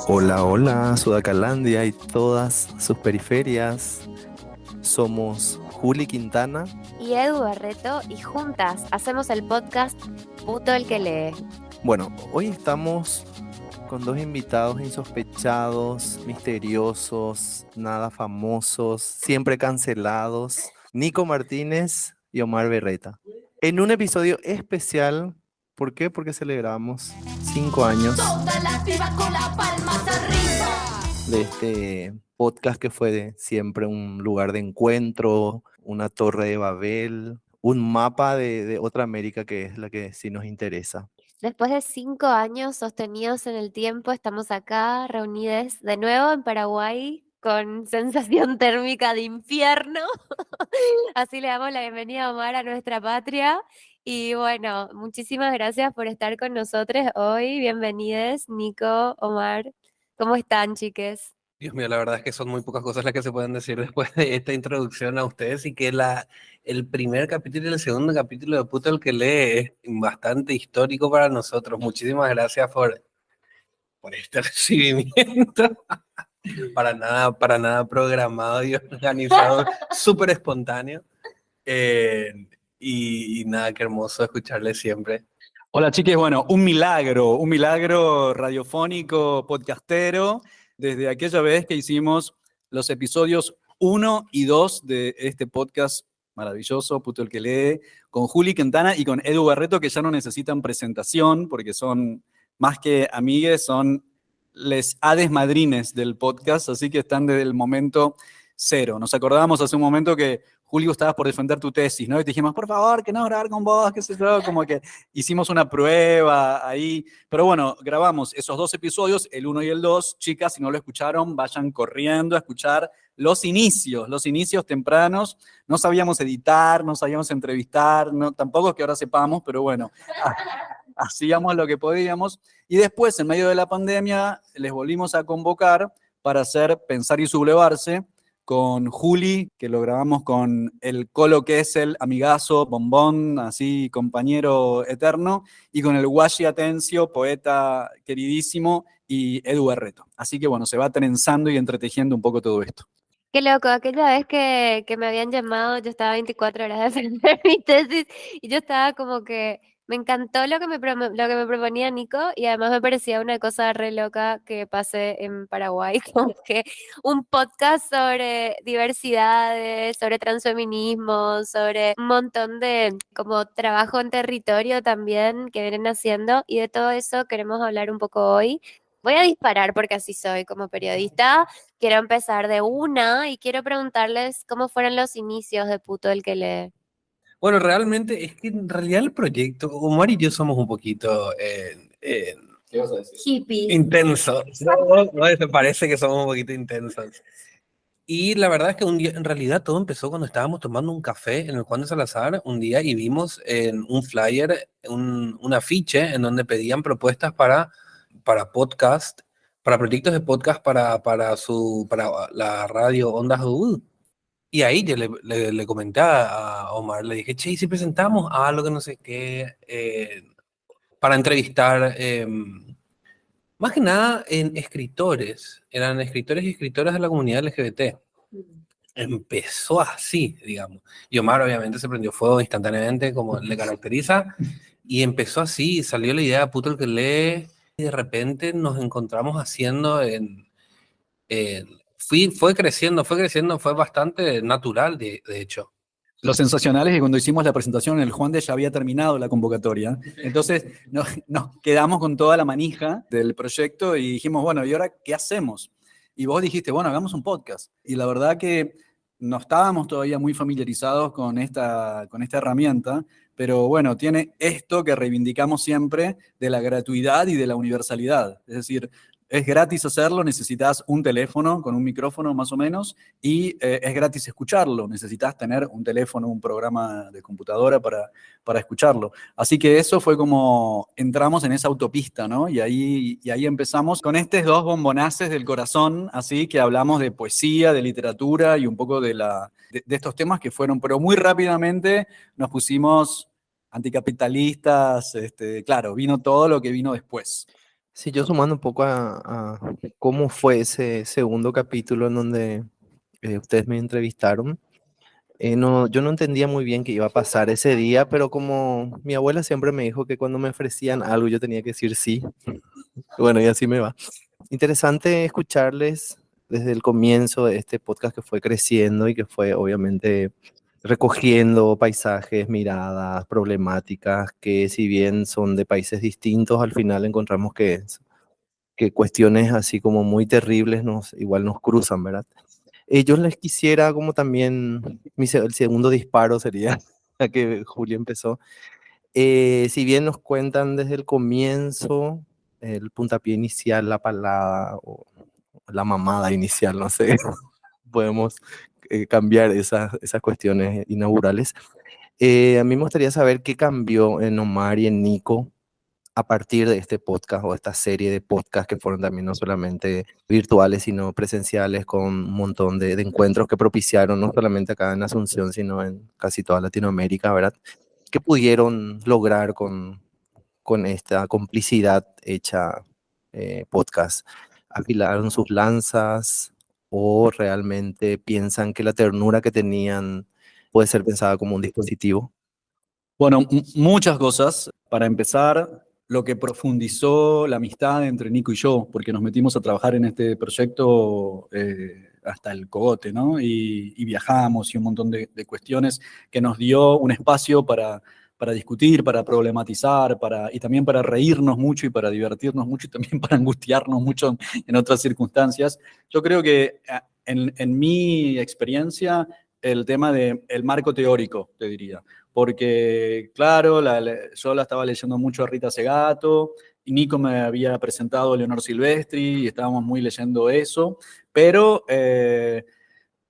Hola, hola, Sudacalandia y todas sus periferias. Somos Juli Quintana. Y Edu Barreto, y juntas hacemos el podcast Puto el que lee. Bueno, hoy estamos con dos invitados insospechados, misteriosos, nada famosos, siempre cancelados, Nico Martínez y Omar Berreta. En un episodio especial, ¿por qué? Porque celebramos 5 años Toda la piba con las palmas arriba. de este podcast que fue siempre un lugar de encuentro, una torre de Babel, un mapa de otra América que es la que sí nos interesa. Después de 5 años sostenidos en el tiempo, estamos acá reunidos de nuevo en Paraguay con sensación térmica de infierno. Así le damos la bienvenida a Omar a nuestra patria. Y bueno, muchísimas gracias por estar con nosotros hoy. Bienvenidos, Nico, Omar. ¿Cómo están, chiques? Dios mío, la verdad es que son muy pocas cosas las que se pueden decir después de esta introducción a ustedes y que el primer capítulo y el segundo capítulo de Puto el que lee es bastante histórico para nosotros. Muchísimas gracias por este recibimiento. Para nada programado y organizado, súper espontáneo. Y nada, qué hermoso escucharle siempre. Hola chiques, bueno, un milagro radiofónico, podcastero, desde aquella vez que hicimos los episodios 1 y 2 de este podcast maravilloso, Puto el que lee, con Juli Quintana y con Edu Barreto, que ya no necesitan presentación, porque son más que amigues, son les hades madrines del podcast, así que están desde el momento cero. Nos acordábamos hace un momento que Julio, estabas por defender tu tesis, ¿no? Y te dijimos, por favor, que no grabar con vos, qué sé yo, como que hicimos una prueba ahí. Pero bueno, grabamos esos 2 episodios, el 1 y el 2. Chicas, si no lo escucharon, vayan corriendo a escuchar los inicios tempranos. No sabíamos editar, no sabíamos entrevistar, no, tampoco es que ahora sepamos, pero bueno, hacíamos lo que podíamos. Y después, en medio de la pandemia, les volvimos a convocar para hacer Pensar y Sublevarse, con Juli, que lo grabamos con el Colo Kessel, amigazo, bombón, así compañero eterno, y con el Washi Atencio, poeta queridísimo, y Edu Barreto. Así que bueno, se va trenzando y entretejiendo un poco todo esto. Qué loco, aquella vez que me habían llamado, yo estaba 24 horas de defender mi tesis y yo estaba como que me encantó lo que lo que me proponía Nico y además me parecía una cosa re loca que pase en Paraguay, como que un podcast sobre diversidades, sobre transfeminismo, sobre un montón de como trabajo en territorio también que vienen haciendo y de todo eso queremos hablar un poco hoy. Voy a disparar porque así soy como periodista. Quiero empezar de una y quiero preguntarles cómo fueron los inicios de Puto el que lee. Bueno, realmente es que en realidad el proyecto, Omar y yo somos un poquito ¿Qué vas a decir? Hippies. intensos. ¿No? ¿Te parece que somos un poquito intensos? Y la verdad es que un día, en realidad todo empezó cuando estábamos tomando un café en el Juan de Salazar un día y vimos en un flyer, un afiche en donde pedían propuestas para podcast, para proyectos de podcast para la radio Ondas UD. Y ahí yo le comenté a Omar, le dije, che, ¿y si presentamos algo que no sé qué, para entrevistar, más que nada en escritores, eran escritores y escritoras de la comunidad LGBT? Empezó así, digamos. Y Omar obviamente se prendió fuego instantáneamente, como le caracteriza, y empezó así, salió la idea de Puto el que lee, y de repente nos encontramos haciendo fue creciendo, fue bastante natural, de hecho. Lo sensacional es que cuando hicimos la presentación en el Juan de ya había terminado la convocatoria. Entonces nos quedamos con toda la manija del proyecto y dijimos, bueno, ¿y ahora qué hacemos? Y vos dijiste, bueno, hagamos un podcast. Y la verdad que no estábamos todavía muy familiarizados con esta herramienta, pero bueno, tiene esto que reivindicamos siempre de la gratuidad y de la universalidad. Es decir, es gratis hacerlo, necesitas un teléfono con un micrófono más o menos, y es gratis escucharlo, necesitas tener un teléfono, un programa de computadora para escucharlo. Así que eso fue como entramos en esa autopista, ¿no? Y ahí empezamos con estos 2 bombonaces del corazón, así que hablamos de poesía, de literatura y un poco de estos temas que fueron, pero muy rápidamente nos pusimos anticapitalistas, claro, vino todo lo que vino después. Sí, yo sumando un poco a cómo fue ese segundo capítulo en donde ustedes me entrevistaron. No, yo no entendía muy bien qué iba a pasar ese día, pero como mi abuela siempre me dijo que cuando me ofrecían algo yo tenía que decir sí. Bueno, y así me va. Interesante escucharles desde el comienzo de este podcast que fue creciendo y que fue obviamente recogiendo paisajes, miradas, problemáticas, que si bien son de países distintos, al final encontramos que cuestiones así como muy terribles igual nos cruzan, ¿verdad? Yo les quisiera como también, el segundo disparo sería a que Julio empezó. Si bien nos cuentan desde el comienzo, el puntapié inicial, la palada o la mamada inicial, no sé, podemos cambiar esas cuestiones inaugurales. A mí me gustaría saber qué cambió en Omar y en Nico a partir de este podcast o esta serie de podcasts que fueron también no solamente virtuales, sino presenciales, con un montón de encuentros que propiciaron, no solamente acá en Asunción, sino en casi toda Latinoamérica, ¿verdad? ¿Qué pudieron lograr con esta complicidad hecha podcast? ¿Afilaron sus lanzas o realmente piensan que la ternura que tenían puede ser pensada como un dispositivo? Bueno, muchas cosas. Para empezar, lo que profundizó la amistad entre Nico y yo, porque nos metimos a trabajar en este proyecto hasta el cogote, ¿no? Y viajamos y un montón de cuestiones que nos dio un espacio para discutir, para problematizar, y también para reírnos mucho y para divertirnos mucho y también para angustiarnos mucho en otras circunstancias. Yo creo que en mi experiencia, el tema del marco teórico, te diría. Porque, claro, yo la estaba leyendo mucho a Rita Segato, y Nico me había presentado a Leonor Silvestri, y estábamos muy leyendo eso, pero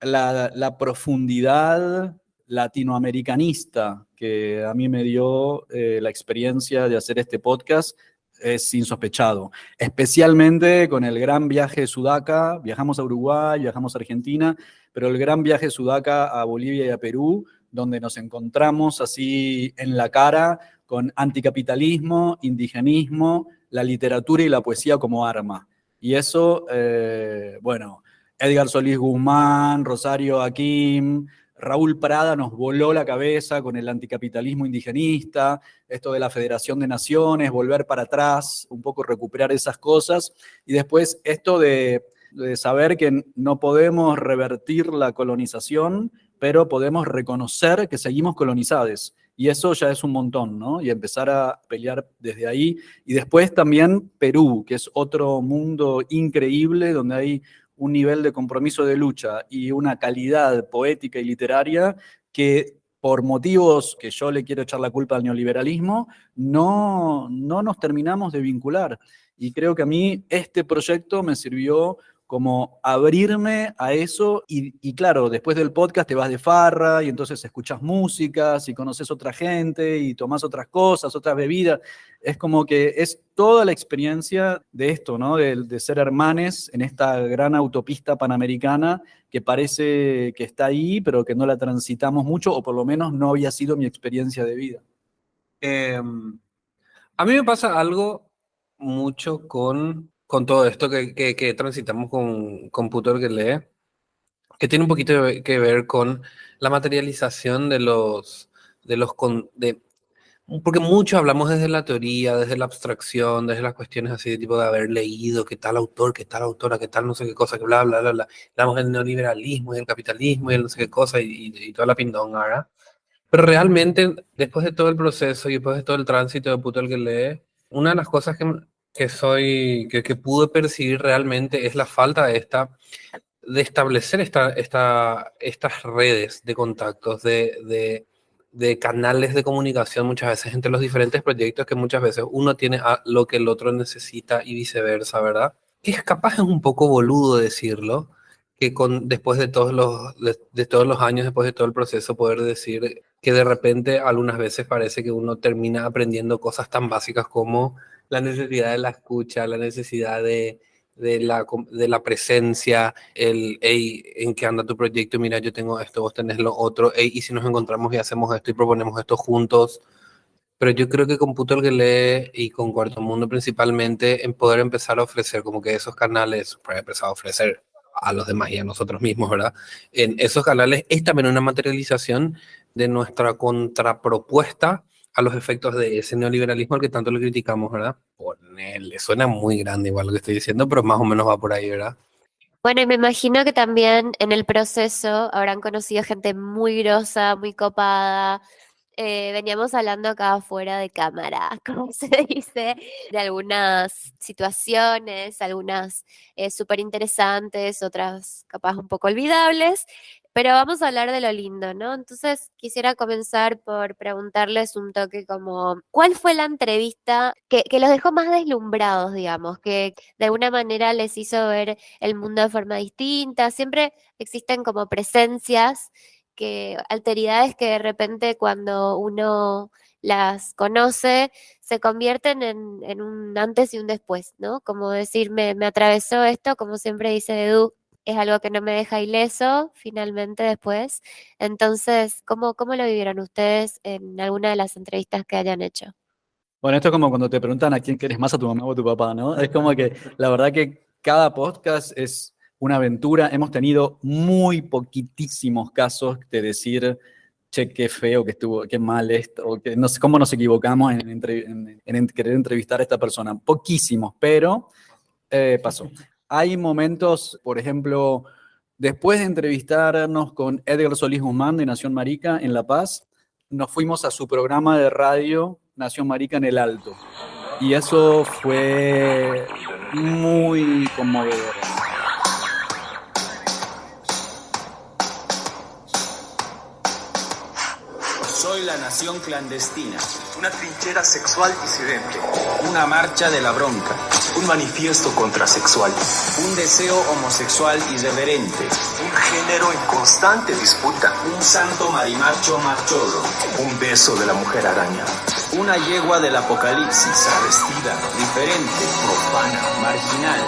la profundidad latinoamericanista que a mí me dio la experiencia de hacer este podcast es insospechado, especialmente con el gran viaje de Sudaca. Viajamos a Uruguay, viajamos a Argentina, pero el gran viaje de Sudaca a Bolivia y a Perú, donde nos encontramos así en la cara con anticapitalismo, indigenismo, la literatura y la poesía como arma. Y eso, bueno, Edgar Solís Guzmán, Rosario Hakim, Raúl Prada nos voló la cabeza con el anticapitalismo indigenista, esto de la Federación de Naciones, volver para atrás, un poco recuperar esas cosas. Y después esto de saber que no podemos revertir la colonización, pero podemos reconocer que seguimos colonizados. Y eso ya es un montón, ¿no? Y empezar a pelear desde ahí. Y después también Perú, que es otro mundo increíble, donde hay un nivel de compromiso de lucha y una calidad poética y literaria que por motivos que yo le quiero echar la culpa al neoliberalismo, no nos terminamos de vincular. Y creo que a mí este proyecto me sirvió como abrirme a eso y claro, después del podcast te vas de farra y entonces escuchas músicas y conoces otra gente y tomás otras cosas, otras bebidas. Es como que es toda la experiencia de esto, ¿no? De ser hermanes en esta gran autopista panamericana que parece que está ahí, pero que no la transitamos mucho, o por lo menos no había sido mi experiencia de vida. A mí me pasa algo mucho con todo esto que transitamos con Putor que lee, que tiene un poquito que ver con la materialización porque mucho hablamos desde la teoría, desde la abstracción, desde las cuestiones así de tipo de haber leído qué tal autor, qué tal autora, qué tal no sé qué cosa, que bla, bla, bla, bla. Hablamos del neoliberalismo y el capitalismo y el no sé qué cosa y toda la pindonga, ¿verdad? Pero realmente, después de todo el proceso y después de todo el tránsito de puto el que lee, una de las cosas que pude percibir realmente es la falta de establecer estas redes de contactos, de canales de comunicación muchas veces entre los diferentes proyectos que muchas veces uno tiene a lo que el otro necesita y viceversa, ¿verdad? Que es capaz es un poco boludo decirlo, que después de todos los años, después de todo el proceso, poder decir que de repente algunas veces parece que uno termina aprendiendo cosas tan básicas como la necesidad de la escucha, la necesidad de la presencia, hey, ¿en qué anda tu proyecto? Mira, yo tengo esto, vos tenés lo otro, hey, y si nos encontramos y hacemos esto y proponemos esto juntos, Pero yo creo que con Puto el que lee y con Cuarto Mundo principalmente, en poder empezar a ofrecer como que esos canales, para empezar a ofrecer a los demás y a nosotros mismos, ¿verdad? En esos canales es también una materialización de nuestra contrapropuesta a los efectos de ese neoliberalismo al que tanto le criticamos, ¿verdad? Ponele, suena muy grande igual lo que estoy diciendo, pero más o menos va por ahí, ¿verdad? Bueno, y me imagino que también en el proceso habrán conocido gente muy grosa, muy copada. Veníamos hablando acá afuera de cámara, como se dice, de algunas situaciones, algunas súper interesantes, otras capaz un poco olvidables, pero vamos a hablar de lo lindo, ¿no? Entonces quisiera comenzar por preguntarles un toque como, ¿cuál fue la entrevista que los dejó más deslumbrados, digamos, que de alguna manera les hizo ver el mundo de forma distinta? Siempre existen como presencias alteridades que de repente cuando uno las conoce se convierten en un antes y un después, ¿no? Como decir, me atravesó esto, como siempre dice Edu, es algo que no me deja ileso finalmente después. Entonces, ¿cómo lo vivieron ustedes en alguna de las entrevistas que hayan hecho? Bueno, esto es como cuando te preguntan a quién querés más, a tu mamá o a tu papá, ¿no? Es como que la verdad que cada podcast es una aventura. Hemos tenido muy poquitísimos casos de decir, che, qué feo que estuvo, qué mal esto, o que no sé cómo nos equivocamos en querer entrevistar a esta persona. Poquísimos, pero pasó. Hay momentos, por ejemplo, después de entrevistarnos con Edgar Solís Guzmán de Nación Marica en La Paz, nos fuimos a su programa de radio Nación Marica en el Alto. Y eso fue muy conmovedor. Soy la nación clandestina. Una trinchera sexual disidente. Una marcha de la bronca. Un manifiesto contrasexual. Un deseo homosexual irreverente. Un género en constante disputa. Un santo marimacho machorro. Un beso de la mujer araña. Una yegua del apocalipsis. Travestida. Diferente. Profana. Marginal.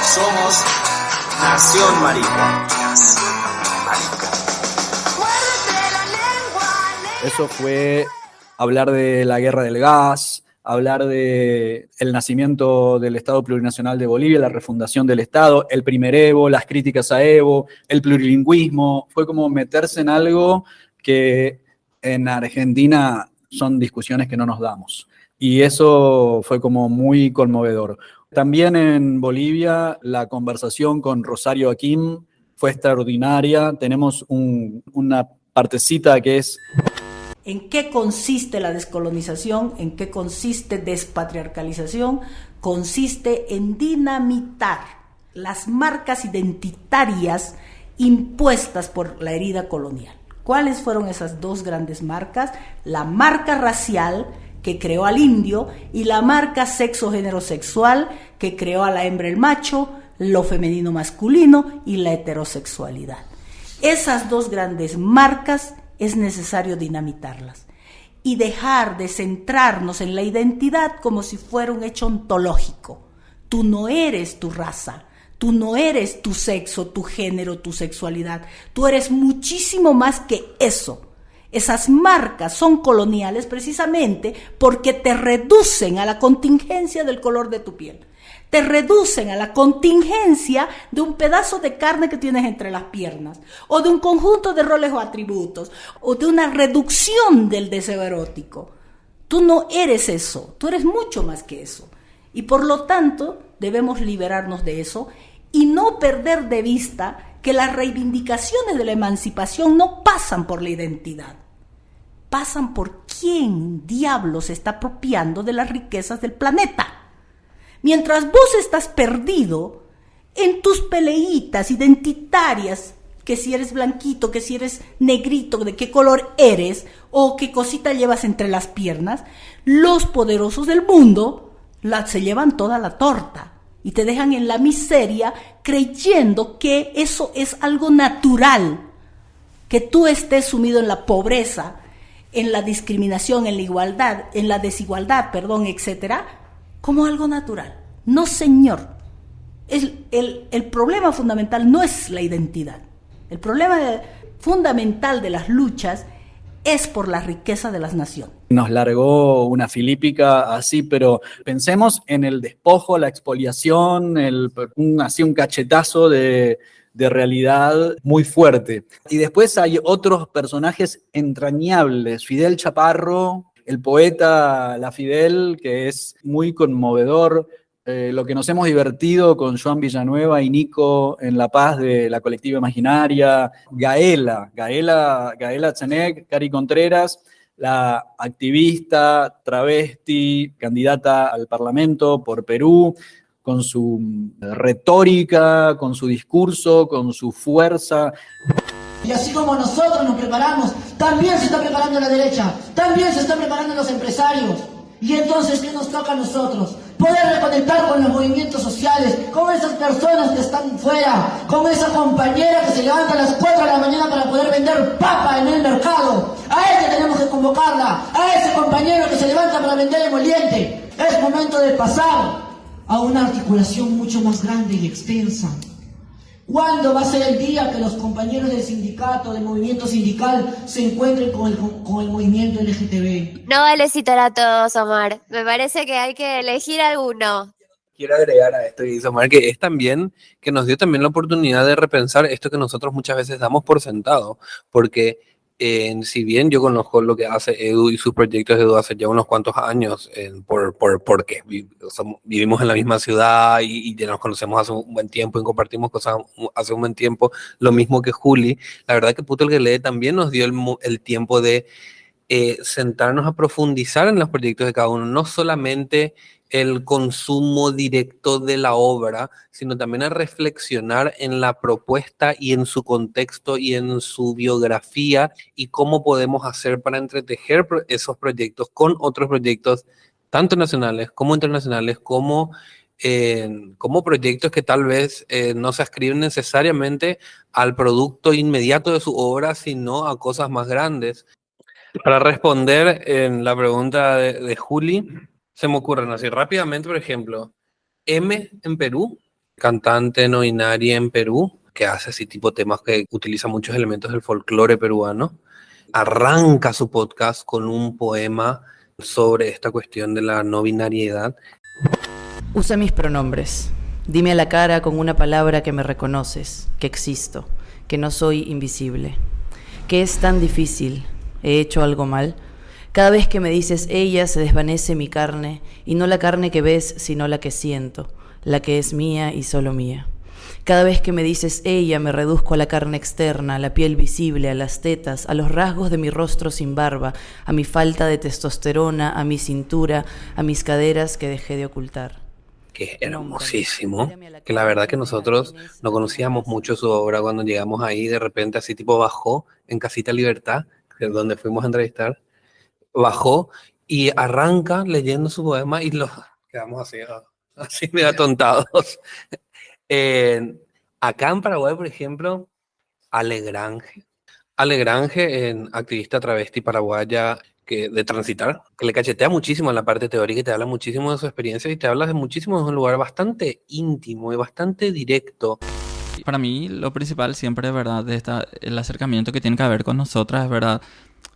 Somos Nación Marica. Nación Marica. Eso fue hablar de la guerra del gas, hablar de el nacimiento del Estado Plurinacional de Bolivia, la refundación del Estado, el primer Evo, las críticas a Evo, el plurilingüismo. Fue como meterse en algo que en Argentina son discusiones que no nos damos. Y eso fue como muy conmovedor. También en Bolivia la conversación con Rosario Akim fue extraordinaria. Tenemos una partecita que es... ¿En qué consiste la descolonización? ¿En qué consiste despatriarcalización? Consiste en dinamitar las marcas identitarias impuestas por la herida colonial. ¿Cuáles fueron esas dos grandes marcas? La marca racial, que creó al indio, y la marca sexo-género sexual, que creó a la hembra, el macho, lo femenino masculino y la heterosexualidad. Esas dos grandes marcas es necesario dinamitarlas y dejar de centrarnos en la identidad como si fuera un hecho ontológico. Tú no eres tu raza, tú no eres tu sexo, tu género, tu sexualidad. Tú eres muchísimo más que eso. Esas marcas son coloniales precisamente porque te reducen a la contingencia del color de tu piel. Te reducen a la contingencia de un pedazo de carne que tienes entre las piernas, o de un conjunto de roles o atributos, o de una reducción del deseo erótico. Tú no eres eso, tú eres mucho más que eso. Y por lo tanto, debemos liberarnos de eso y no perder de vista que las reivindicaciones de la emancipación no pasan por la identidad. Pasan por quién diablos se está apropiando de las riquezas del planeta. Mientras vos estás perdido en tus peleitas identitarias, que si eres blanquito, que si eres negrito, de qué color eres, o qué cosita llevas entre las piernas, los poderosos del mundo se llevan toda la torta y te dejan en la miseria creyendo que eso es algo natural, que tú estés sumido en la pobreza, en la discriminación, en la igualdad, en la desigualdad, etcétera, como algo natural. No, señor. El problema fundamental no es la identidad. El problema fundamental de las luchas es por la riqueza de las naciones. Nos largó una filípica así, pero pensemos en el despojo, la expoliación, así un cachetazo de realidad muy fuerte. Y después hay otros personajes entrañables, Fidel Chaparro, el poeta La Fidel, que es muy conmovedor. Lo que nos hemos divertido con Joan Villanueva y Nico en La Paz de la Colectiva Imaginaria, Gaela Tchanek, Cari Contreras, la activista, travesti, candidata al Parlamento por Perú, con su retórica, con su discurso, con su fuerza. Y así como nosotros nos preparamos, también se está preparando la derecha, también se están preparando los empresarios. Y entonces, ¿qué nos toca a nosotros? Poder reconectar con los movimientos sociales, con esas personas que están fuera, con esa compañera que se levanta a las 4 de la mañana para poder vender papa en el mercado. A ella tenemos que convocarla, a ese compañero que se levanta para vender emoliente. Es momento de pasar a una articulación mucho más grande y extensa. ¿Cuándo va a ser el día que los compañeros del sindicato, del movimiento sindical, se encuentren con el movimiento LGTB? No vale citar a todos, Omar. Me parece que hay que elegir alguno. Quiero agregar a esto que dice Omar, que es también, que nos dio también la oportunidad de repensar esto que nosotros muchas veces damos por sentado, porque si bien yo conozco lo que hace Edu y sus proyectos de Edu hace ya unos cuantos años, porque vivimos en la misma ciudad y ya nos conocemos hace un buen tiempo y compartimos cosas hace un buen tiempo, lo mismo que Juli, la verdad que Puto el que lee también nos dio el tiempo de sentarnos a profundizar en los proyectos de cada uno, no solamente el consumo directo de la obra, sino también a reflexionar en la propuesta y en su contexto y en su biografía y cómo podemos hacer para entretejer esos proyectos con otros proyectos, tanto nacionales como internacionales, como proyectos que tal vez no se ascriben necesariamente al producto inmediato de su obra, sino a cosas más grandes. Para responder en la pregunta de Juli, se me ocurren así rápidamente, por ejemplo, M en Perú, cantante no binaria en Perú, que hace así tipo temas que utiliza muchos elementos del folclore peruano, arranca su podcast con un poema sobre esta cuestión de la no binariedad. Usa mis pronombres. Dime a la cara con una palabra que me reconoces, que existo, que no soy invisible. ¿Qué es tan difícil? ¿He hecho algo mal? Cada vez que me dices ella se desvanece mi carne, y no la carne que ves, sino la que siento, la que es mía y solo mía. Cada vez que me dices ella me reduzco a la carne externa, a la piel visible, a las tetas, a los rasgos de mi rostro sin barba, a mi falta de testosterona, a mi cintura, a mis caderas que dejé de ocultar. Que es hermosísimo, que la verdad que nosotros no conocíamos mucho su obra cuando llegamos ahí, de repente así tipo bajó en Casita Libertad, que es donde fuimos a entrevistar, bajó y arranca leyendo su poema y los quedamos así medio atontados. Acá en Paraguay, por ejemplo, Ale Grange, activista travesti paraguaya de Transitar, que le cachetea muchísimo en la parte teórica y te habla muchísimo de su experiencia y te habla de muchísimo de un lugar bastante íntimo y bastante directo. Para mí lo principal siempre, ¿verdad? El acercamiento que tiene que haber con nosotras, es verdad.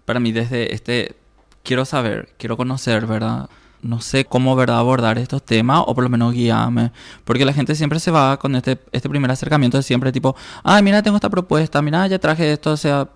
Para mí desde quiero saber, quiero conocer, ¿verdad? No sé cómo, ¿verdad?, abordar estos temas o por lo menos guiarme. Porque la gente siempre se va con este primer acercamiento de siempre tipo, ay, mira, tengo esta propuesta, mira, ya traje esto, o sea,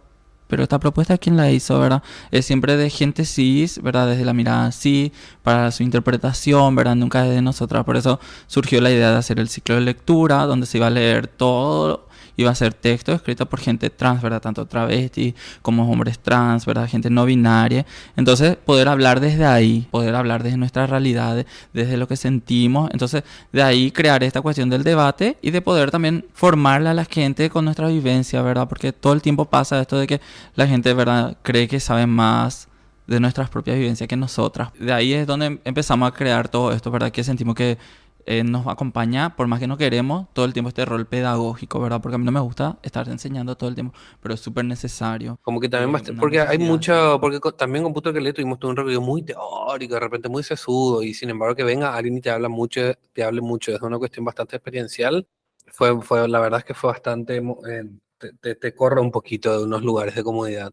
pero esta propuesta, ¿quién la hizo, verdad? Es siempre de gente cis, ¿verdad? Desde la mirada sí, para su interpretación, ¿verdad? Nunca es de nosotras. Por eso surgió la idea de hacer el ciclo de lectura, donde se iba a leer todo, iba a ser texto escrito por gente trans, ¿verdad? Tanto travesti como hombres trans, ¿verdad? Gente no binaria. Entonces, poder hablar desde ahí, poder hablar desde nuestras realidades, desde lo que sentimos. Entonces, de ahí crear esta cuestión del debate y de poder también formarle a la gente con nuestra vivencia, ¿verdad? Porque todo el tiempo pasa esto de que la gente, ¿verdad?, cree que sabe más de nuestras propias vivencias que nosotras. De ahí es donde empezamos a crear todo esto, ¿verdad? Que sentimos que nos acompaña, por más que no queremos, todo el tiempo este rol pedagógico, ¿verdad? Porque a mí no me gusta estar enseñando todo el tiempo, pero es súper necesario. Como que también porque hay mucha, porque también con Puto que le tuvimos todo un recorrido muy teórico, de repente muy sesudo, y sin embargo que venga alguien y te hable mucho, es una cuestión bastante experiencial. La verdad es que fue bastante, te corre un poquito de unos lugares de comodidad.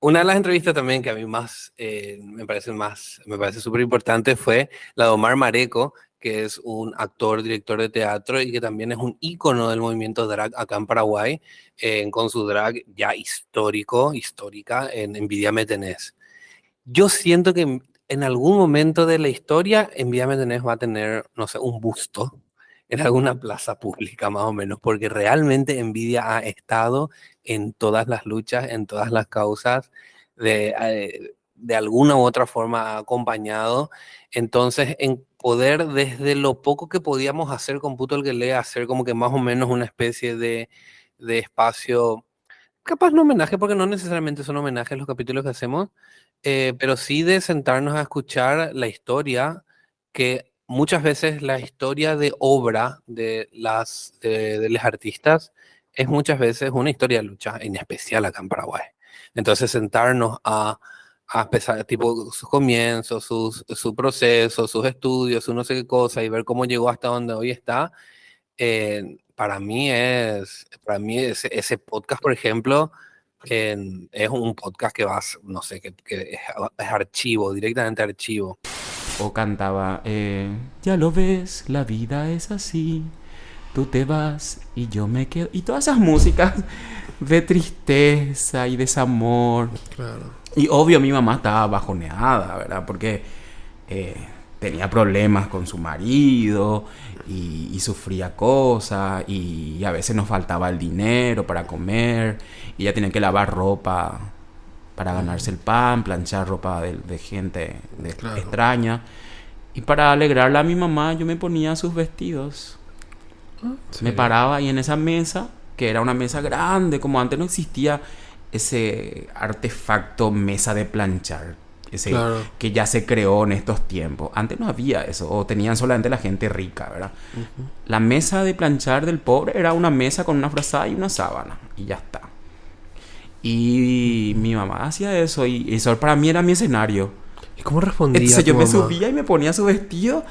Una de las entrevistas también que a mí más me parece súper importante fue la de Omar Mareco, que es un actor, director de teatro y que también es un ícono del movimiento drag acá en Paraguay, con su drag ya histórica en Envidia Me Tenés. Yo siento que en algún momento de la historia Envidia Me Tenés va a tener, no sé, un busto en alguna plaza pública más o menos, porque realmente Envidia ha estado en todas las luchas, en todas las causas, de alguna u otra forma ha acompañado. Entonces, en poder desde lo poco que podíamos hacer con Puto el que lee, hacer como que más o menos una especie de espacio, capaz no homenaje, porque no necesariamente son homenajes los capítulos que hacemos, pero sí de sentarnos a escuchar la historia, que muchas veces la historia de obra de los artistas es muchas veces una historia de lucha, en especial acá en Paraguay. Entonces sentarnos a empezar, tipo, sus comienzos, su proceso, sus estudios, su no sé qué cosa, y ver cómo llegó hasta donde hoy está, para mí ese podcast, por ejemplo, es un podcast que vas, no sé, que es archivo, directamente archivo. O cantaba, ya lo ves, la vida es así, tú te vas y yo me quedo. Y todas esas músicas de tristeza y desamor. Claro. Y obvio mi mamá estaba bajoneada, ¿verdad? Porque tenía problemas con su marido y sufría cosas y a veces nos faltaba el dinero para comer y ella tenía que lavar ropa para ganarse el pan, planchar ropa de gente extraña. Y para alegrarla a mi mamá yo me ponía sus vestidos. Sí. Me paraba ahí en esa mesa, que era una mesa grande, como antes no existía ese artefacto mesa de planchar, que ya se creó en estos tiempos. Antes no había eso, o tenían solamente la gente rica, ¿verdad? Uh-huh. La mesa de planchar del pobre era una mesa con una frazada y una sábana, y ya está. Y mi mamá hacía eso, y eso para mí era mi escenario. ¿Y cómo respondía? Entonces yo me mamá? subía y me ponía su vestido,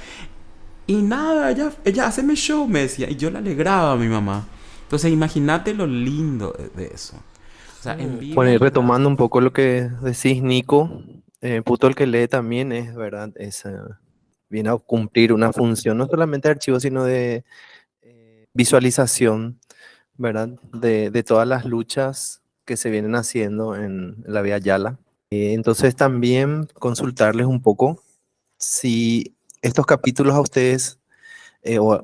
y nada, ella haceme show, me decía, y yo la alegraba a mi mamá. Entonces imagínate lo lindo de eso. O sea, bueno, y retomando un poco lo que decís, Nico, Puto el que lee también es, ¿verdad? Viene a cumplir una función, no solamente de archivo, sino de visualización, ¿verdad? De todas las luchas que se vienen haciendo en la Vía Yala. Entonces también consultarles un poco si estos capítulos a ustedes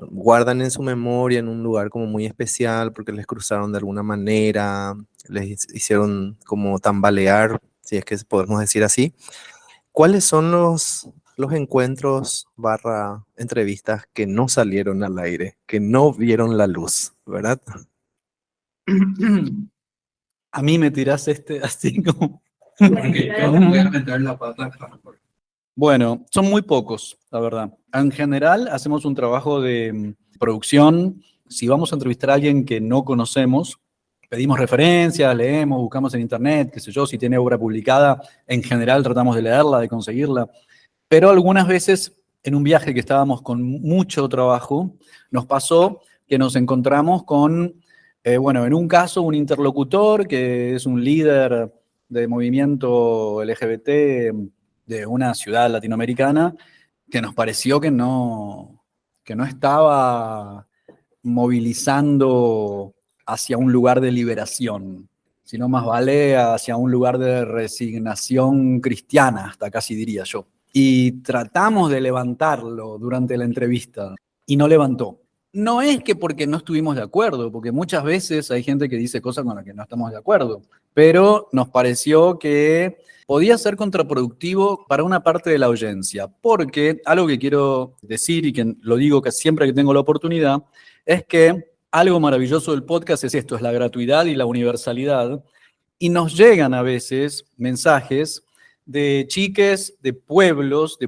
guardan en su memoria en un lugar como muy especial porque les cruzaron de alguna manera, les hicieron como tambalear, si es que podemos decir así. ¿Cuáles son los encuentros / entrevistas que no salieron al aire, que no vieron la luz, verdad? A mí me tirás así como... voy a meter la pata. Bueno, son muy pocos, la verdad. En general, hacemos un trabajo de producción. Si vamos a entrevistar a alguien que no conocemos, pedimos referencias, leemos, buscamos en internet, qué sé yo, si tiene obra publicada, en general tratamos de leerla, de conseguirla. Pero algunas veces, en un viaje que estábamos con mucho trabajo, nos pasó que nos encontramos con, en un caso, un interlocutor que es un líder de movimiento LGBT de una ciudad latinoamericana, que nos pareció que no estaba movilizando hacia un lugar de liberación, sino más vale hacia un lugar de resignación cristiana, hasta casi diría yo. Y tratamos de levantarlo durante la entrevista y no levantó. No es que porque no estuvimos de acuerdo, porque muchas veces hay gente que dice cosas con las que no estamos de acuerdo, pero nos pareció que podía ser contraproductivo para una parte de la audiencia, porque algo que quiero decir y que lo digo que siempre que tengo la oportunidad, es que algo maravilloso del podcast es esto, es la gratuidad y la universalidad, y nos llegan a veces mensajes de chiques de pueblos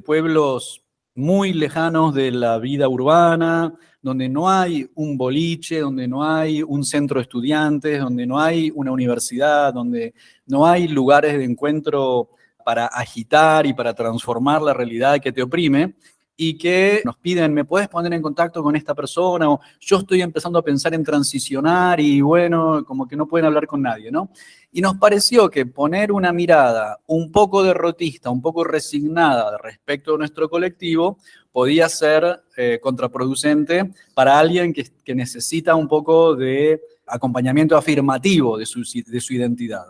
muy lejanos de la vida urbana, donde no hay un boliche, donde no hay un centro de estudiantes, donde no hay una universidad, donde no hay lugares de encuentro para agitar y para transformar la realidad que te oprime, y que nos piden, ¿me puedes poner en contacto con esta persona? O yo estoy empezando a pensar en transicionar y bueno, como que no pueden hablar con nadie, ¿no? Y nos pareció que poner una mirada un poco derrotista, un poco resignada respecto a nuestro colectivo, podía ser contraproducente para alguien que necesita un poco de acompañamiento afirmativo de su identidad.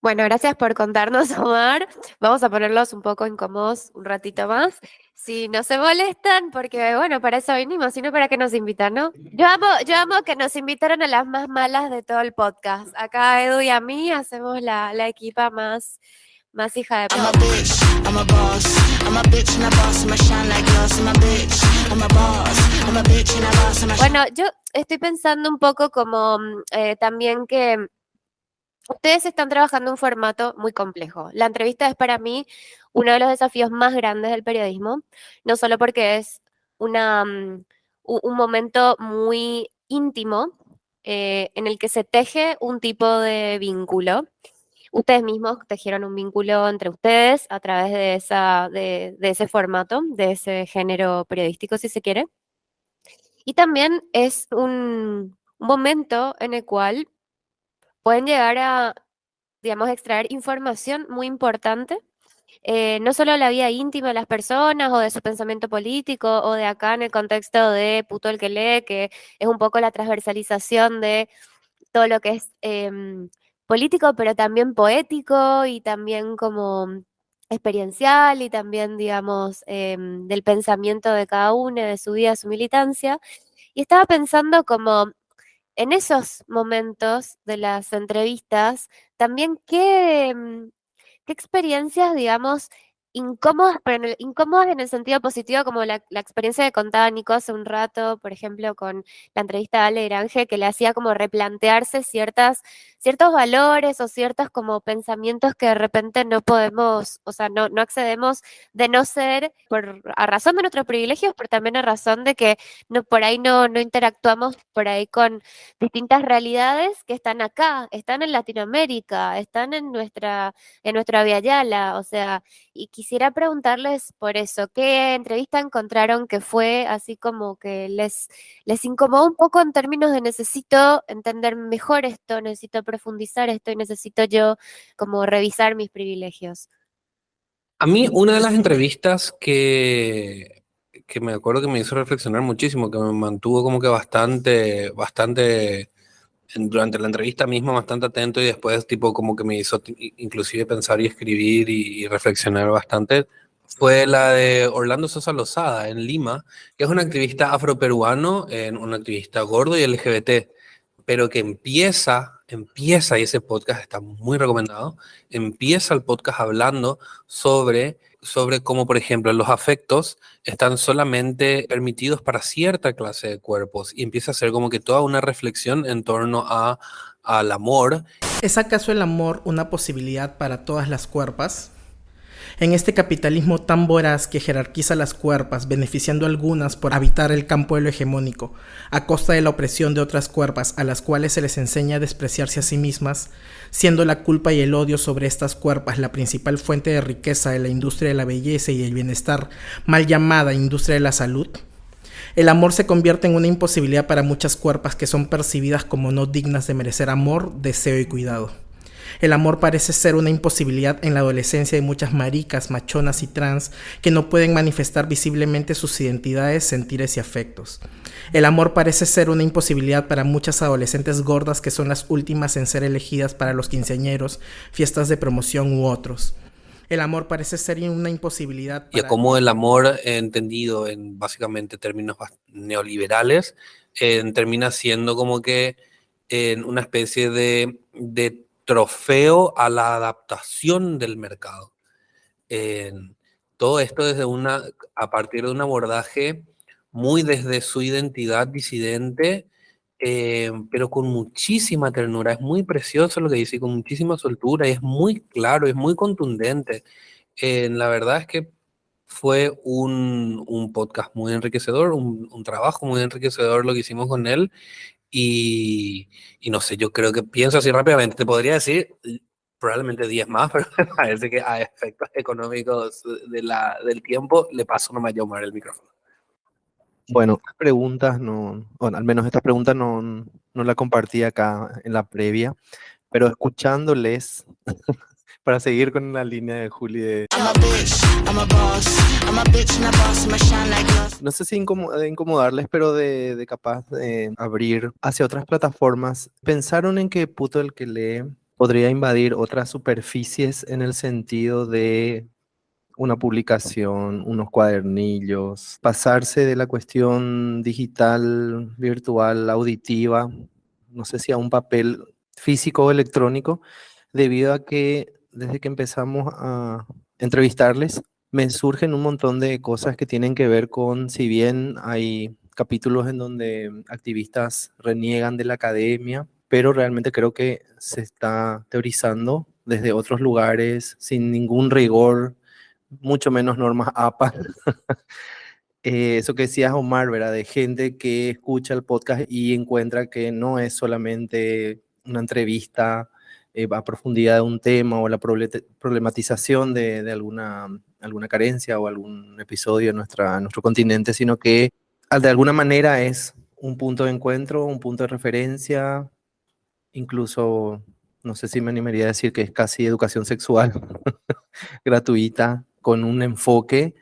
Bueno, gracias por contarnos, Omar. Vamos a ponerlos un poco incómodos un ratito más. Si no se molestan, porque bueno, para eso vinimos, sino para que nos invitan, ¿no? Yo amo que nos invitaron a las más malas de todo el podcast. Acá a Edu y a mí hacemos la equipa más hija de puta. Bueno, yo estoy pensando un poco como también que ustedes están trabajando un formato muy complejo. La entrevista es para mí uno de los desafíos más grandes del periodismo, no solo porque es un momento muy íntimo en el que se teje un tipo de vínculo. Ustedes mismos tejieron un vínculo entre ustedes a través de ese formato, de ese género periodístico, si se quiere. Y también es un momento en el cual pueden llegar a, digamos, extraer información muy importante, no solo de la vida íntima de las personas o de su pensamiento político o de acá en el contexto de Puto el que lee, que es un poco la transversalización de todo lo que es político, pero también poético y también como experiencial y también, digamos, del pensamiento de cada uno, de su vida, su militancia. Y estaba pensando como en esos momentos de las entrevistas, también qué experiencias, digamos, incómodas, pero incómodas en el sentido positivo, como la experiencia que contaba Nico hace un rato, por ejemplo, con la entrevista de Ale Grange, que le hacía como replantearse ciertos valores o ciertos como pensamientos que de repente no podemos, o sea, no accedemos de no ser a razón de nuestros privilegios, pero también a razón de que por ahí no interactuamos por ahí con distintas realidades que están acá, están en Latinoamérica, están en nuestra Via Yala, o sea, y quisiera preguntarles por eso, ¿qué entrevista encontraron que fue así como que les incomodó un poco en términos de necesito entender mejor esto, necesito profundizar esto y necesito yo como revisar mis privilegios? A mí una de las entrevistas que me acuerdo que me hizo reflexionar muchísimo, que me mantuvo como que bastante durante la entrevista misma bastante atento y después tipo como que me hizo inclusive pensar y escribir y reflexionar bastante, fue la de Orlando Sosa Lozada en Lima, que es un activista afroperuano, un activista gordo y LGBT, pero que empieza, y ese podcast está muy recomendado, empieza el podcast hablando sobre cómo, por ejemplo, los afectos están solamente permitidos para cierta clase de cuerpos y empieza a hacer como que toda una reflexión en torno al amor. ¿Es acaso el amor una posibilidad para todas las cuerpas? En este capitalismo tan voraz que jerarquiza las cuerpas, beneficiando a algunas por habitar el campo de lo hegemónico, a costa de la opresión de otras cuerpas a las cuales se les enseña a despreciarse a sí mismas, siendo la culpa y el odio sobre estas cuerpas la principal fuente de riqueza de la industria de la belleza y del bienestar, mal llamada industria de la salud, el amor se convierte en una imposibilidad para muchas cuerpas que son percibidas como no dignas de merecer amor, deseo y cuidado. El amor parece ser una imposibilidad en la adolescencia de muchas maricas, machonas y trans que no pueden manifestar visiblemente sus identidades, sentires y afectos. El amor parece ser una imposibilidad para muchas adolescentes gordas que son las últimas en ser elegidas para los quinceañeros, fiestas de promoción u otros. El amor parece ser una imposibilidad para... Y como el amor, entendido en básicamente términos neoliberales, termina siendo como que una especie de trofeo a la adaptación del mercado. Todo esto a partir de un abordaje muy desde su identidad disidente, pero con muchísima ternura. Es muy precioso lo que dice, con muchísima soltura, y es muy claro, es muy contundente. La verdad es que fue un podcast muy enriquecedor, un trabajo muy enriquecedor lo que hicimos con él. Y no sé, yo creo que pienso así rápidamente. Te podría decir probablemente 10 más, pero me parece que a efectos económicos del tiempo le paso nomás a Yomar el micrófono. Bueno, estas preguntas no, bueno, al menos esta pregunta no la compartí acá en la previa, pero escuchándoles, para seguir con la línea de Juli de... No sé si de incomodarles, pero de capaz de abrir hacia otras plataformas. ¿Pensaron en que Puto el que lee podría invadir otras superficies en el sentido de una publicación, unos cuadernillos, pasarse de la cuestión digital, virtual, auditiva, no sé si a un papel físico o electrónico, debido a que desde que empezamos a entrevistarles, me surgen un montón de cosas que tienen que ver con, si bien hay capítulos en donde activistas reniegan de la academia, pero realmente creo que se está teorizando desde otros lugares, sin ningún rigor, mucho menos normas APA. Eso que decías, Omar, ¿verdad? De gente que escucha el podcast y encuentra que no es solamente una entrevista a profundidad de un tema o la problematización de alguna carencia o algún episodio en nuestro continente, sino que de alguna manera es un punto de encuentro, un punto de referencia, incluso, no sé si me animaría a decir que es casi educación sexual gratuita, con un enfoque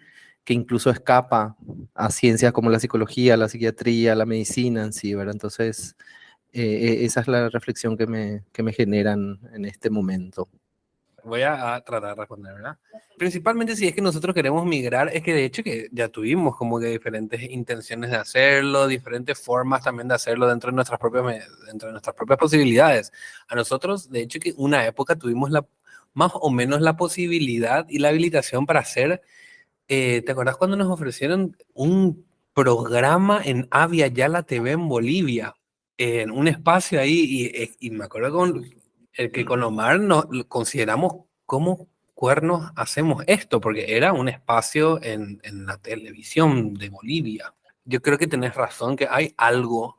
que incluso escapa a ciencias como la psicología, la psiquiatría, la medicina en sí, ¿verdad? Entonces, esa es la reflexión que me generan en este momento. Voy a tratar de responder, ¿verdad? Principalmente si es que nosotros queremos migrar, es que de hecho que ya tuvimos como que diferentes intenciones de hacerlo, diferentes formas también de hacerlo dentro de nuestras propias posibilidades. A nosotros, de hecho, que una época tuvimos más o menos la posibilidad y la habilitación para hacer, ¿te acordás cuando nos ofrecieron un programa en Avia Yala TV en Bolivia? En un espacio ahí, y me acuerdo con Omar nos consideramos cómo cuernos hacemos esto, porque era un espacio en la televisión de Bolivia. Yo creo que tenés razón, que hay algo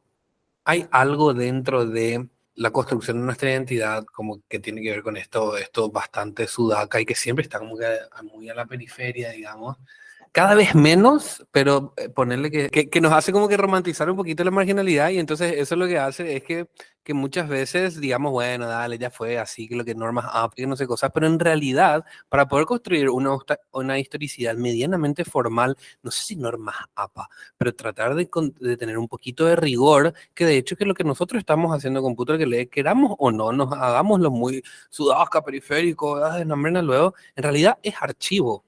dentro de la construcción de nuestra identidad como que tiene que ver con esto bastante sudaca y que siempre está como que muy a la periferia, digamos. Cada vez menos, pero ponerle que nos hace como que romantizar un poquito la marginalidad, y entonces eso lo que hace es que muchas veces digamos, bueno, dale, ya fue así, que lo que normas que no sé cosas, pero en realidad para poder construir una historicidad medianamente formal, no sé si normas APA, pero tratar de tener un poquito de rigor, que de hecho que lo que nosotros estamos haciendo con Puto el que lee, queramos o no, nos hagamos lo muy sudasca, periférico, nombren luego, en realidad es archivo.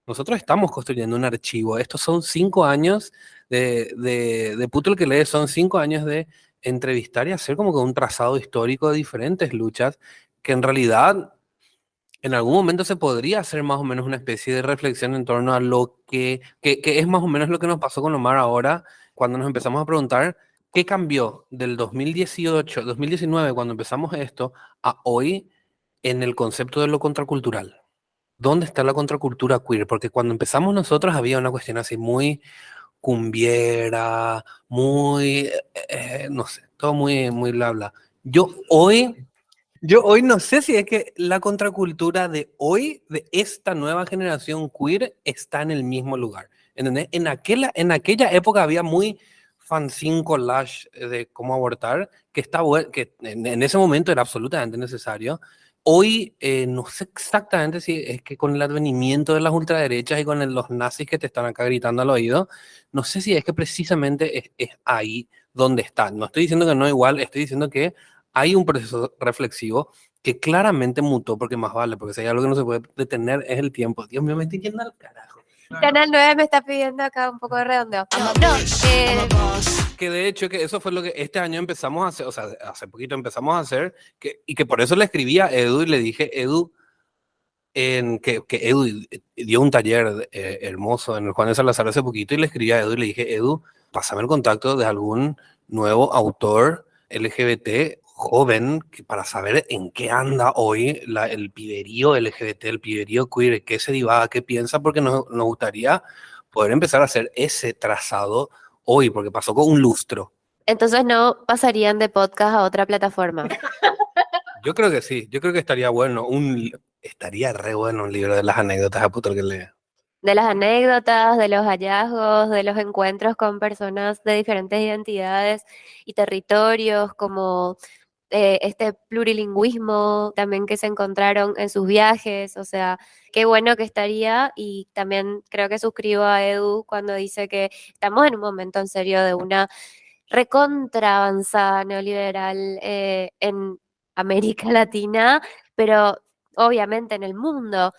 Nosotros estamos construyendo un archivo. Estos son 5 años de Puto el que lee, son 5 años de entrevistar y hacer como que un trazado histórico de diferentes luchas, que en realidad en algún momento se podría hacer más o menos una especie de reflexión en torno a lo que es más o menos lo que nos pasó con Omar ahora, cuando nos empezamos a preguntar qué cambió del 2018, 2019, cuando empezamos esto, a hoy en el concepto de lo contracultural. ¿Dónde está la contracultura queer? Porque cuando empezamos nosotros había una cuestión así muy cumbiera, muy, no sé, todo muy, muy bla, bla. Yo hoy no sé si es que la contracultura de hoy, de esta nueva generación queer, está en el mismo lugar. ¿Entendés? En aquella época había muy fanzine collage de cómo abortar, que en ese momento era absolutamente necesario. Hoy no sé exactamente si es que con el advenimiento de las ultraderechas y con los nazis que te están acá gritando al oído, no sé si es que precisamente es ahí donde está. No estoy diciendo que no igual, estoy diciendo que hay un proceso reflexivo que claramente mutó, porque más vale, porque si hay algo que no se puede detener es el tiempo. Dios mío, me estoy yendo al carajo. Canal 9 me está pidiendo acá un poco de redondeo. Que de hecho que eso fue lo que este año empezamos a hacer, o sea, hace poquito empezamos a hacer, y que por eso le escribí a Edu y le dije, Edu, que Edu dio un taller hermoso en el Juan de Salazar hace poquito, y le escribí a Edu y le dije, Edu, pásame el contacto de algún nuevo autor LGBT joven para saber en qué anda hoy el piberío LGBT, el piberío queer, qué se divaga, qué piensa, porque nos gustaría poder empezar a hacer ese trazado hoy, porque pasó con un lustro. Entonces no pasarían de podcast a otra plataforma. Yo creo que sí, yo creo que estaría bueno, estaría re bueno un libro de las anécdotas a puto el que lea. De las anécdotas, de los hallazgos, de los encuentros con personas de diferentes identidades y territorios, como este plurilingüismo también que se encontraron en sus viajes, o sea, qué bueno que estaría y también creo que suscribo a Edu cuando dice que estamos en un momento en serio de una recontra avanzada neoliberal en América Latina, pero obviamente en el mundo.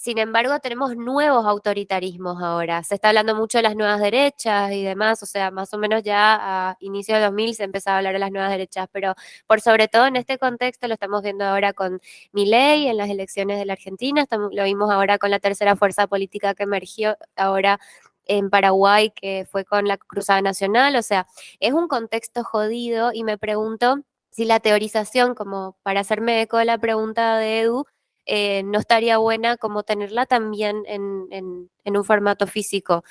Sin embargo, tenemos nuevos autoritarismos ahora. Se está hablando mucho de las nuevas derechas y demás, o sea, más o menos ya a inicio de 2000 se empezaba a hablar de las nuevas derechas, pero por sobre todo en este contexto lo estamos viendo ahora con Milei en las elecciones de la Argentina, lo vimos ahora con la tercera fuerza política que emergió ahora en Paraguay, que fue con la Cruzada Nacional, o sea, es un contexto jodido y me pregunto si la teorización, como para hacerme eco de la pregunta de Edu, no estaría buena como tenerla también en un formato físico.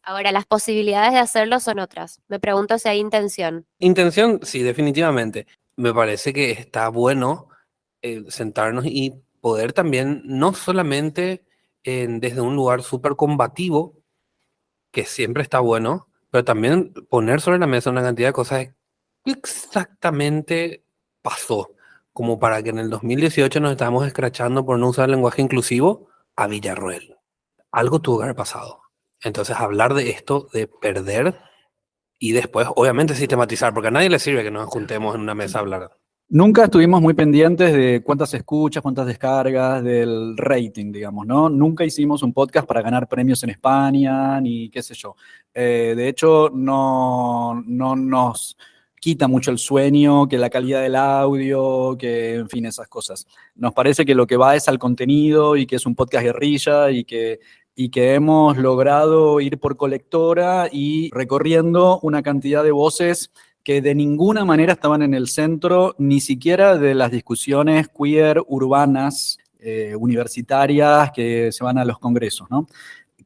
Ahora, las posibilidades de hacerlo son otras. Me pregunto si hay intención. Intención, sí, definitivamente. Me parece que está bueno sentarnos y poder también, no solamente desde un lugar súper combativo, que siempre está bueno, pero también poner sobre la mesa una cantidad de cosas de qué exactamente pasó, como para que en el 2018 nos estábamos escrachando por no usar lenguaje inclusivo a Villarroel. Algo tuvo que haber pasado. Entonces, hablar de esto, de perder, y después, obviamente, sistematizar, porque a nadie le sirve que nos juntemos en una mesa a hablar. Nunca estuvimos muy pendientes de cuántas escuchas, cuántas descargas, del rating, digamos, ¿no? Nunca hicimos un podcast para ganar premios en España, ni qué sé yo. De hecho, no nos quita mucho el sueño, que la calidad del audio, que, en fin, esas cosas. Nos parece que lo que va es al contenido y que es un podcast guerrilla y que hemos logrado ir por colectora y recorriendo una cantidad de voces que de ninguna manera estaban en el centro, ni siquiera de las discusiones queer urbanas, universitarias que se van a los congresos, ¿no?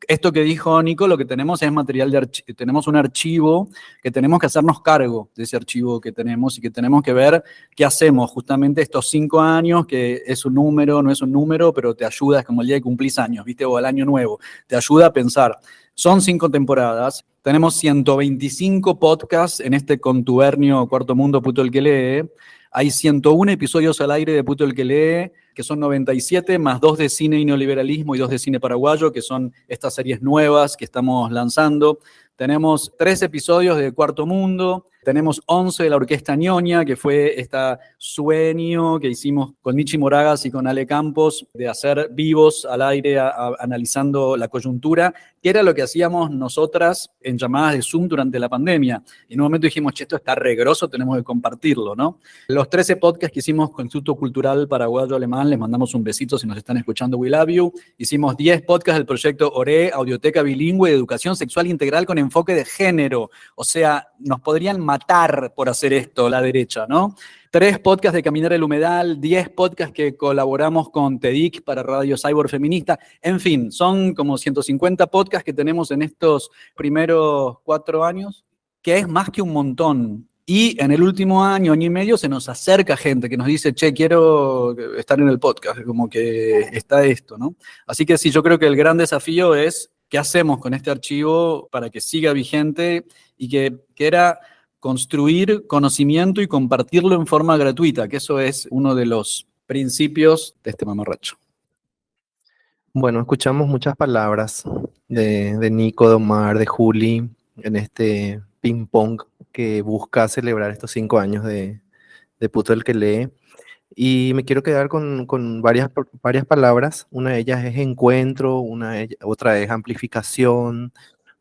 Esto que dijo Nico, lo que tenemos es material tenemos un archivo que tenemos que hacernos cargo de ese archivo que tenemos y que tenemos que ver qué hacemos justamente estos 5 años, que es un número, no es un número, pero te ayuda, es como el día que cumplís años, ¿viste? O el año nuevo, te ayuda a pensar. Son 5 temporadas, tenemos 125 podcasts en este contubernio Cuarto Mundo Puto el que lee, hay 101 episodios al aire de Puto el que lee, que son 97, más 2 de cine y neoliberalismo y 2 de cine paraguayo, que son estas series nuevas que estamos lanzando. Tenemos 3 episodios de Cuarto Mundo, tenemos 11 de la Orquesta Ñoña, que fue este sueño que hicimos con Michi Moragas y con Ale Campos, de hacer vivos al aire analizando la coyuntura, que era lo que hacíamos nosotras en llamadas de Zoom durante la pandemia. Y en un momento dijimos, che, esto está regroso, tenemos que compartirlo, ¿no? Los 13 podcasts que hicimos con Instituto Cultural Paraguayo Alemán, les mandamos un besito si nos están escuchando, we love you. Hicimos 10 podcasts del proyecto ORE, Audioteca Bilingüe de Educación Sexual Integral con enfoque de género. O sea, nos podrían matar por hacer esto, la derecha, ¿no? 3 podcasts de Caminar el Humedal, 10 podcasts que colaboramos con TEDIC para Radio Cyborg Feminista. En fin, son como 150 podcasts que tenemos en estos primeros 4 años, que es más que un montón. Y en el último año y medio se nos acerca gente que nos dice, che, quiero estar en el podcast, como que está esto, ¿no? Así que sí, yo creo que el gran desafío es qué hacemos con este archivo para que siga vigente y que era construir conocimiento y compartirlo en forma gratuita, que eso es uno de los principios de este mamarracho. Bueno, escuchamos muchas palabras de Nico, de Omar, de Juli, en este ping-pong que busca celebrar estos 5 años de Puto el que lee. Y me quiero quedar con varias palabras. Una de ellas es encuentro, otra es amplificación,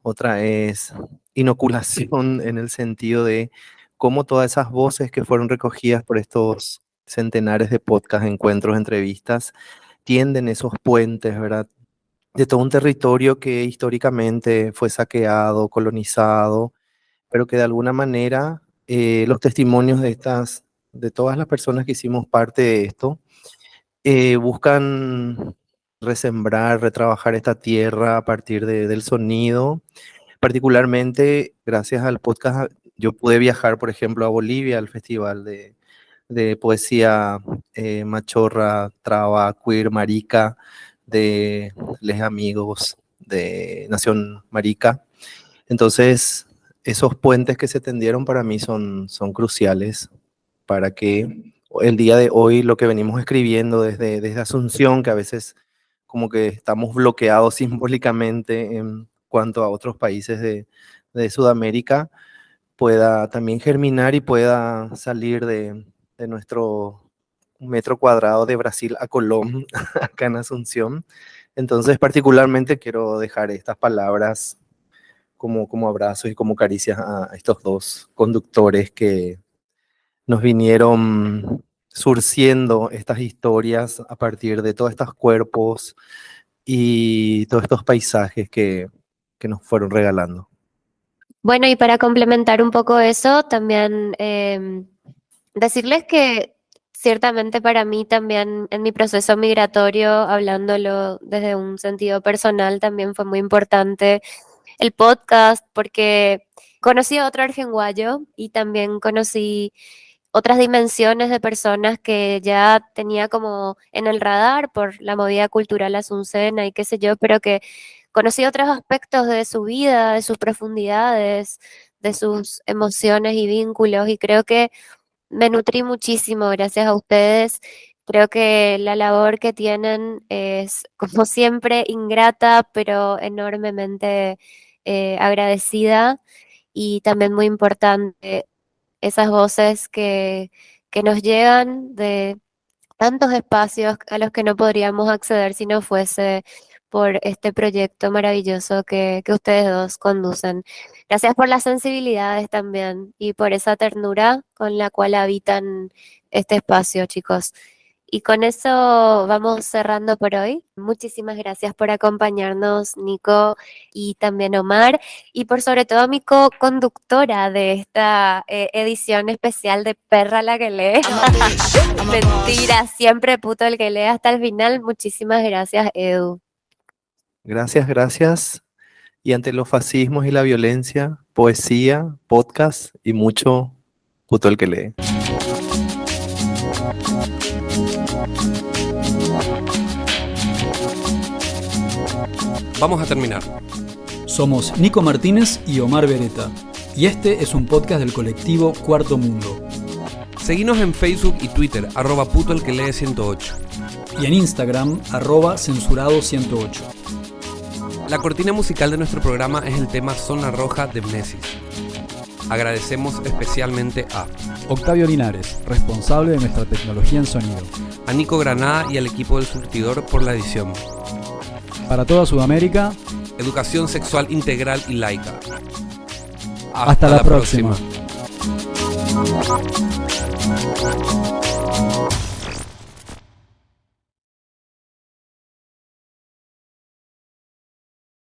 otra es inoculación, en el sentido de cómo todas esas voces que fueron recogidas por estos centenares de podcasts, encuentros, entrevistas, tienden esos puentes, ¿verdad? De todo un territorio que históricamente fue saqueado, colonizado, pero que de alguna manera los testimonios de todas las personas que hicimos parte de esto, buscan resembrar, retrabajar esta tierra a partir del sonido. Particularmente, gracias al podcast, yo pude viajar, por ejemplo, a Bolivia, al Festival de de poesía machorra, traba, queer, marica, de les amigos de Nación Marica. Entonces, esos puentes que se tendieron para mí son cruciales para que el día de hoy lo que venimos escribiendo desde Asunción, que a veces como que estamos bloqueados simbólicamente en cuanto a otros países de Sudamérica, pueda también germinar y pueda salir de nuestro metro cuadrado de Brasil a Colón, acá en Asunción. Entonces, particularmente quiero dejar estas palabras como abrazos y como caricias a estos dos conductores que nos vinieron surciendo estas historias a partir de todos estos cuerpos y todos estos paisajes que nos fueron regalando. Bueno, y para complementar un poco eso, también decirles que ciertamente para mí también en mi proceso migratorio, hablándolo desde un sentido personal, también fue muy importante el podcast porque conocí a otro argenguayo y también conocí otras dimensiones de personas que ya tenía como en el radar por la movida cultural asuncena y qué sé yo, pero que conocí otros aspectos de su vida, de sus profundidades, de sus emociones y vínculos, y creo que me nutrí muchísimo gracias a ustedes. Creo que la labor que tienen es, como siempre, ingrata, pero enormemente agradecida, y también muy importante esas voces que nos llegan de tantos espacios a los que no podríamos acceder si no fuese por este proyecto maravilloso que ustedes dos conducen. Gracias por las sensibilidades también y por esa ternura con la cual habitan este espacio, chicos. Y con eso vamos cerrando por hoy. Muchísimas gracias por acompañarnos, Nico y también Omar, y por sobre todo a mi co-conductora de esta edición especial de Perra la que lee. Mentira, siempre puto el que lee hasta el final. Muchísimas gracias, Edu. Gracias. Y ante los fascismos y la violencia, poesía, podcast y mucho puto el que lee. Vamos a terminar. Somos Nico Martínez y Omar Beretta, y este es un podcast del colectivo Cuarto Mundo. Seguinos en Facebook y Twitter, @putoelquelee108. Y en Instagram, @censurado108. La cortina musical de nuestro programa es el tema Zona Roja de Mnesis. Agradecemos especialmente a Octavio Linares, responsable de nuestra tecnología en sonido. A Nico Granada y al equipo del Surtidor por la edición. Para toda Sudamérica, educación sexual integral y laica. Hasta la próxima.